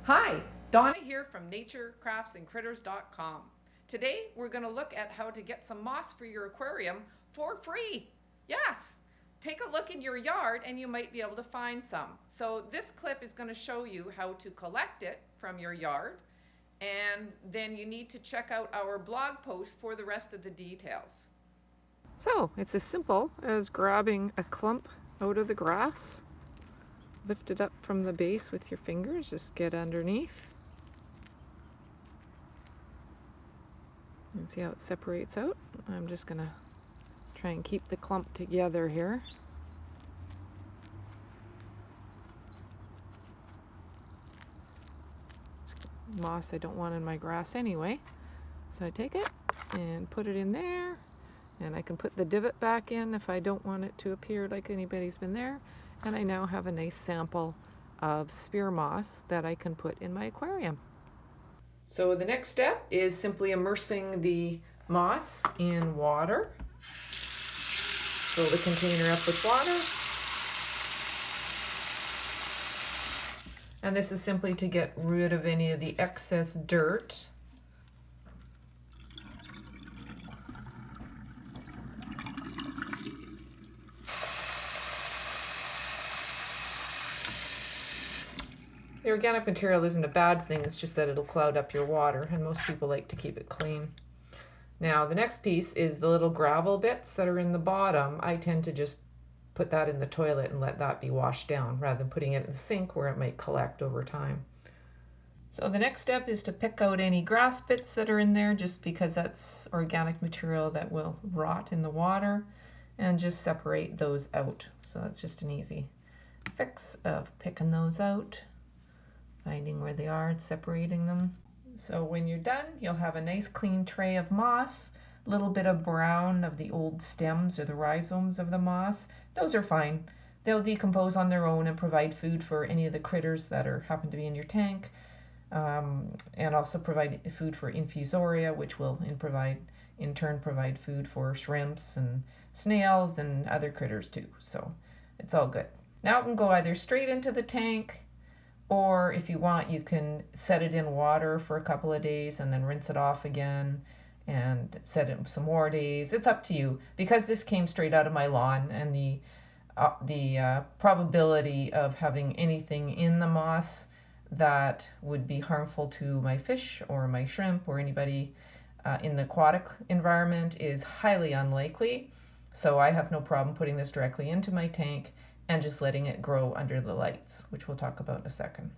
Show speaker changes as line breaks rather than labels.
Hi, Donna here from naturecraftsandcritters.com. Today we're going to look at how to get some moss for your aquarium for free. Yes, take a look in your yard and you might be able to find some. So this clip is going to show you how to collect it from your yard, and then you need to check out our blog post for the rest of the details.
So it's as simple as grabbing a clump out of the grass, lift it up from the base with your fingers, just get underneath. And see how it separates out? I'm just going to try and keep the clump together here. It's moss I don't want in my grass anyway. So I take it and put it in there. And I can put the divot back in if I don't want it to appear like anybody's been there. And I now have a nice sample of spear moss that I can put in my aquarium. So the next step is simply immersing the moss in water. Fill the container up with water. And this is simply to get rid of any of the excess dirt. The organic material isn't a bad thing, it's just that it'll cloud up your water, and most people like to keep it clean. Now the next piece is the little gravel bits that are in the bottom. I tend to just put that in the toilet and let that be washed down rather than putting it in the sink where it might collect over time. So the next step is to pick out any grass bits that are in there, just because that's organic material that will rot in the water, and just separate those out. So that's just an easy fix of picking those out, finding where they are and separating them. So when you're done, you'll have a nice clean tray of moss, a little bit of brown of the old stems or the rhizomes of the moss. Those are fine. They'll decompose on their own and provide food for any of the critters that happen to be in your tank, and also provide food for infusoria, which will in turn provide food for shrimps and snails and other critters too. So it's all good. Now it can go either straight into the tank, or if you want, you can set it in water for a couple of days and then rinse it off again and set it some more days. It's up to you. Because this came straight out of my lawn, and the probability of having anything in the moss that would be harmful to my fish or my shrimp or anybody in the aquatic environment is highly unlikely. So I have no problem putting this directly into my tank and just letting it grow under the lights, which we'll talk about in a second.